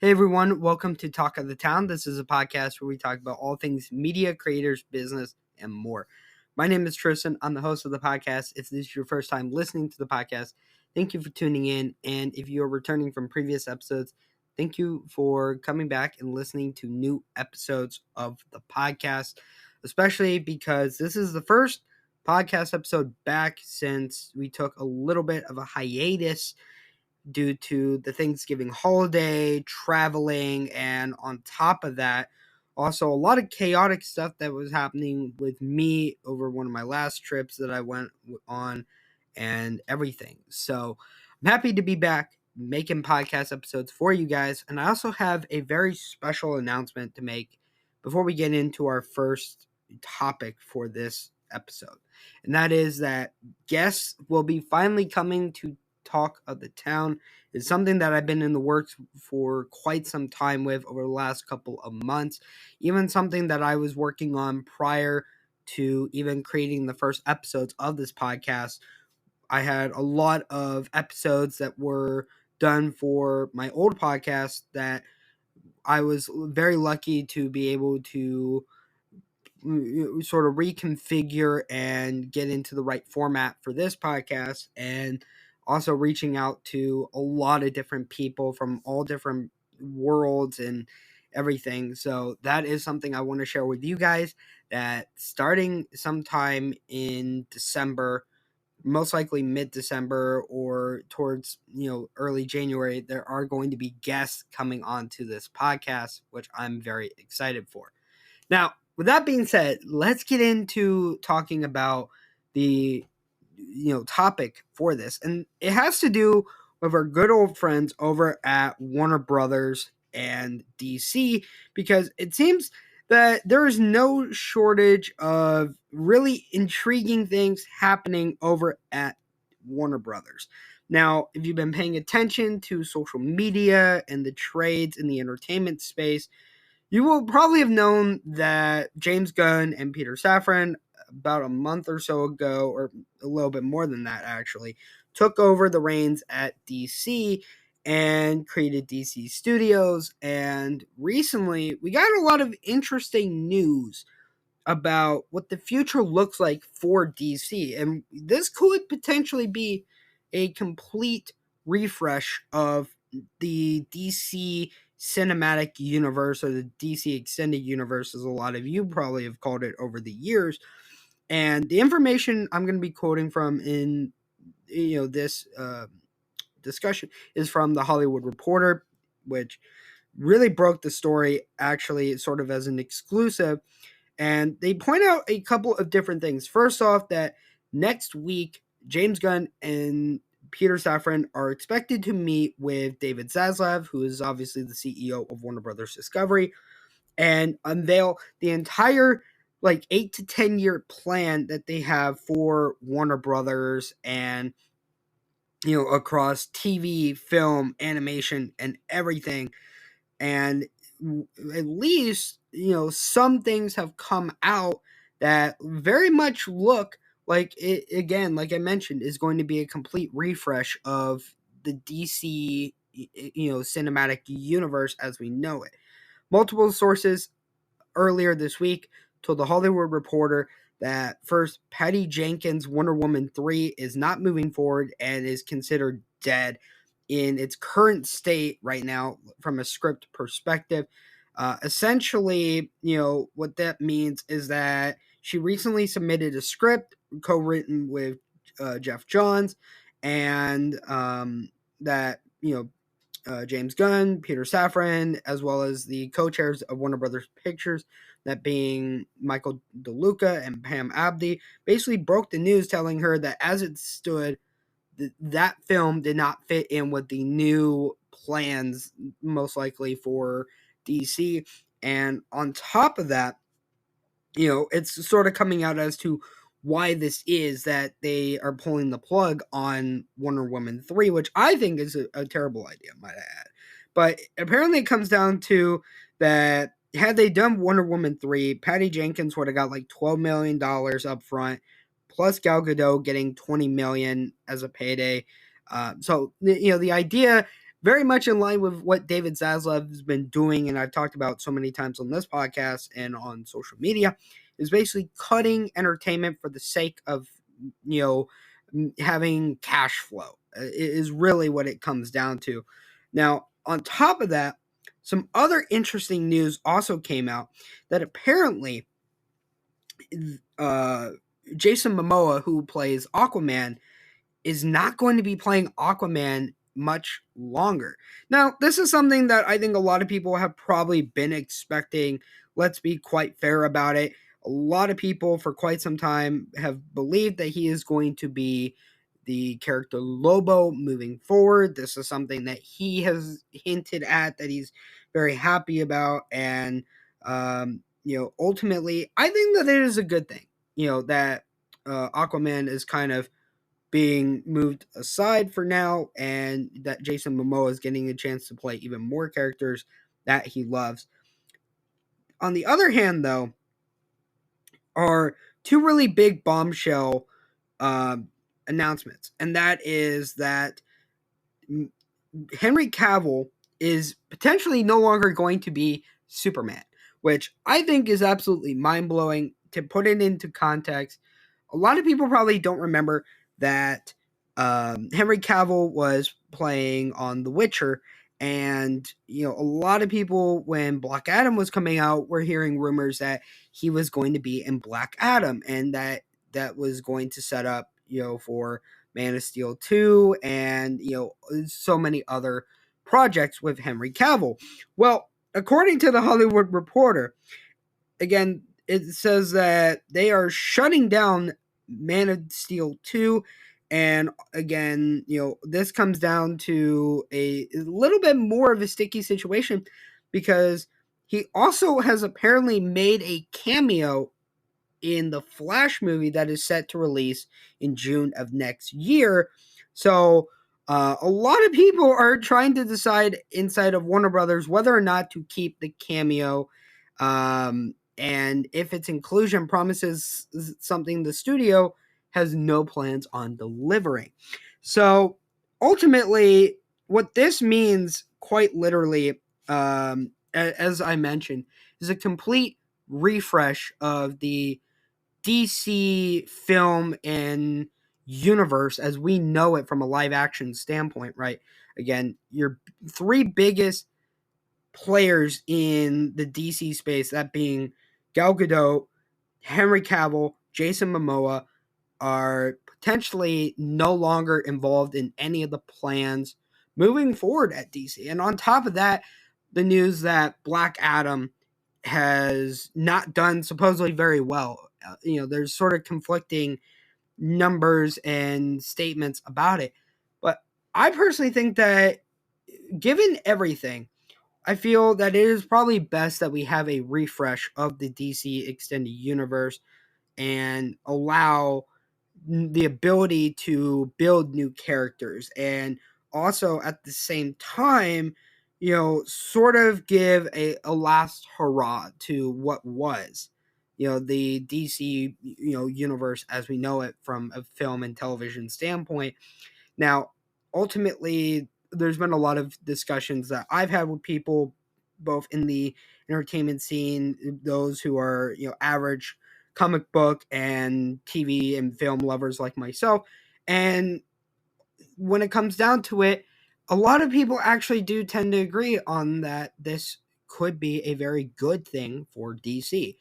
Hey everyone, welcome to Talk of the Town. This is a podcast where we talk about all things media, creators, business, and more. My name is Tristin. I'm the host of the podcast. If this is your first time listening to the podcast, thank you for tuning in. And if you're returning from previous episodes, thank you for coming back and listening to new episodes of the podcast, especially because this is the first podcast episode back since we took a little bit of a hiatus due to the Thanksgiving holiday, traveling, and on top of that, also a lot of chaotic stuff that was happening with me over one of my last trips that I went on and everything. So I'm happy to be back making podcast episodes for you guys. And I also have a very special announcement to make before we get into our first topic for this episode. And that is that guests will be finally coming to Talk of the Town. Is something that I've been in the works for quite some time with over the last couple of months, even something that I was working on prior to even creating the first episodes of this podcast. I had a lot of episodes that were done for my old podcast that I was very lucky to be able to sort of reconfigure and get into the right format for this podcast, and also reaching out to a lot of different people from all different worlds and everything. So that is something I want to share with you guys, that starting sometime in December, most likely mid-December or towards early January, there are going to be guests coming onto this podcast, which I'm very excited for. Now, with that being said, let's get into talking about the topic for this. And it has to do with our good old friends over at Warner Brothers and DC, because it seems that there is no shortage of really intriguing things happening over at Warner Brothers. Now, if you've been paying attention to social media and the trades in the entertainment space, you will probably have known that James Gunn and Peter Safran, about a month or so ago, or a little bit more than that actually, took over the reins at DC and created DC Studios. And recently, we got a lot of interesting news about what the future looks like for DC. And this could potentially be a complete refresh of the DC cinematic universe, or the DC extended universe, as a lot of you probably have called it over the years. And the information I'm going to be quoting from in this discussion is from the Hollywood Reporter, which really broke the story actually sort of as an exclusive. And they point out a couple of different things. First off, that next week, James Gunn and Peter Safran are expected to meet with David Zaslav, who is obviously the CEO of Warner Brothers Discovery, and unveil the entire 8 to 10 year plan that they have for Warner Brothers, and across TV, film, animation, and everything. And at least some things have come out that very much look like it, again, like I mentioned, is going to be a complete refresh of the DC cinematic universe as we know it. Multiple sources earlier this week told the Hollywood Reporter that first, Patty Jenkins' Wonder Woman 3 is not moving forward and is considered dead in its current state right now from a script perspective. Essentially, what that means is that she recently submitted a script co-written with Jeff Johns, and that James Gunn, Peter Safran, as well as the co-chairs of Warner Brothers Pictures, that being Michael DeLuca and Pam Abdi, basically broke the news, telling her that as it stood, that film did not fit in with the new plans, most likely for DC. And on top of that, it's sort of coming out as to why this is that they are pulling the plug on Wonder Woman 3, which I think is a terrible idea, might I add. But apparently it comes down to that had they done Wonder Woman 3, Patty Jenkins would have got $12 million up front, plus Gal Gadot getting $20 million as a payday. So the idea very much in line with what David Zaslav has been doing, and I've talked about so many times on this podcast and on social media, is basically cutting entertainment for the sake of, having cash flow. Is really what it comes down to. Now, on top of that, some other interesting news also came out that apparently uh, Jason Momoa, who plays Aquaman, is not going to be playing Aquaman much longer. Now, this is something that I think a lot of people have probably been expecting. Let's be quite fair about it. A lot of people for quite some time have believed that he is going to be the character Lobo moving forward. This is something that he has hinted at that he's very happy about. And, ultimately, I think that it is a good thing, that Aquaman is kind of being moved aside for now, and that Jason Momoa is getting a chance to play even more characters that he loves. On the other hand, though, are two really big bombshell announcements, and that is that Henry Cavill is potentially no longer going to be Superman, which I think is absolutely mind blowing. To put it into context, a lot of people probably don't remember that Henry Cavill was playing on The Witcher, and a lot of people, when Black Adam was coming out, were hearing rumors that he was going to be in Black Adam, and that was going to set up for Man of Steel 2 and so many other projects with Henry Cavill. Well, according to the Hollywood Reporter, again, it says that they are shutting down Man of Steel 2. And again, this comes down to a little bit more of a sticky situation because he also has apparently made a cameo in the Flash movie that is set to release in June of next year. So a lot of people are trying to decide inside of Warner Brothers whether or not to keep the cameo. And if its inclusion promises something the studio has no plans on delivering. So ultimately, what this means, quite literally, as I mentioned, is a complete refresh of the DC film and universe as we know it from a live action standpoint, right? Again, your three biggest players in the DC space, that being Gal Gadot, Henry Cavill, Jason Momoa, are potentially no longer involved in any of the plans moving forward at DC. And on top of that, the news that Black Adam has not done supposedly very well. There's sort of conflicting numbers and statements about it. But I personally think that given everything, I feel that it is probably best that we have a refresh of the DC extended universe and allow the ability to build new characters, and also at the same time, sort of give a last hurrah to what was, the DC, universe as we know it from a film and television standpoint. Now, ultimately, there's been a lot of discussions that I've had with people, both in the entertainment scene, those who are, average comic book and TV and film lovers like myself. And when it comes down to it, a lot of people actually do tend to agree on that this could be a very good thing for DC.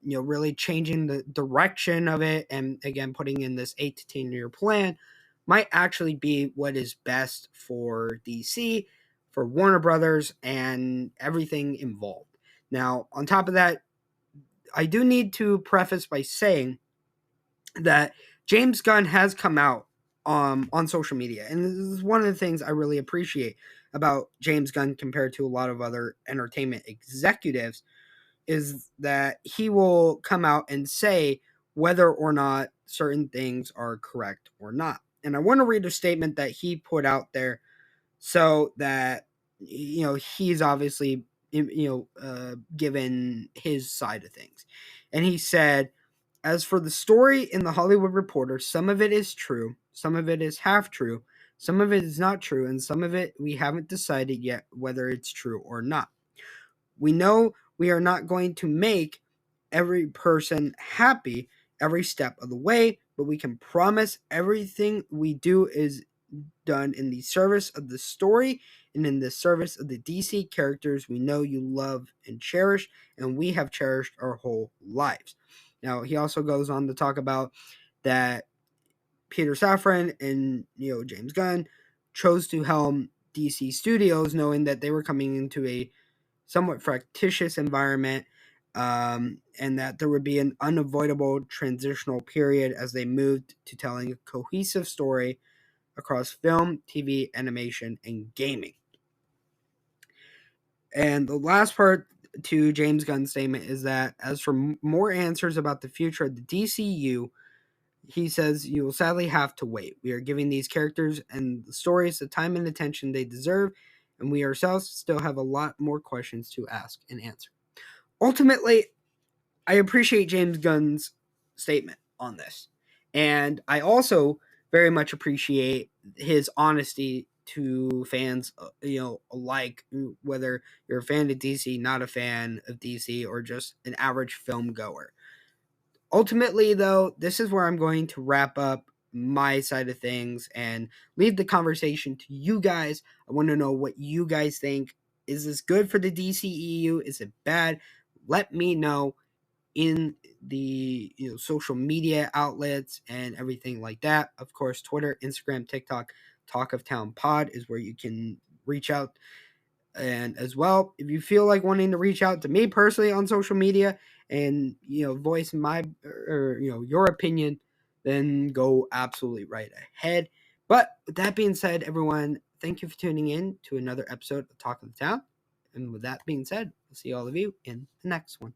Really changing the direction of it, and again, putting in this 8 to 10 year plan might actually be what is best for DC, for Warner Brothers, and everything involved. Now, on top of that, I do need to preface by saying that James Gunn has come out on social media, and this is one of the things I really appreciate about James Gunn compared to a lot of other entertainment executives, is that he will come out and say whether or not certain things are correct or not. And I want to read a statement that he put out there so that he's obviously given his side of things. And he said, as for the story in the Hollywood Reporter, some of it is true, some of it is half true, Some of it is not true, and some of it we haven't decided yet whether it's true or not. We know we are not going to make every person happy every step of the way, but we can promise everything we do is done in the service of the story and in the service of the DC characters we know you love and cherish, and we have cherished our whole lives. Now, he also goes on to talk about that Peter Safran and James Gunn chose to helm DC Studios, knowing that they were coming into a somewhat fractious environment, and that there would be an unavoidable transitional period as they moved to telling a cohesive story across film, TV, animation, and gaming. And the last part to James Gunn's statement is that as for more answers about the future of the DCU, he says you will sadly have to wait. We are giving these characters and the stories the time and attention they deserve, and we ourselves still have a lot more questions to ask and answer. Ultimately, I appreciate James Gunn's statement on this. And I also very much appreciate his honesty to fans, alike, whether you're a fan of DC, not a fan of DC, or just an average film goer. Ultimately, though, this is where I'm going to wrap up my side of things and leave the conversation to you guys. I want to know what you guys think. Is this good for the DCEU? Is it bad? Let me know in the social media outlets and everything like that. Of course, Twitter, Instagram, TikTok, Talk of Town Pod is where you can reach out. And as well, if you feel like wanting to reach out to me personally on social media and voice my or your opinion, then go absolutely right ahead. But with that being said, everyone, thank you for tuning in to another episode of Talk of the Town. And with that being said, we'll see all of you in the next one.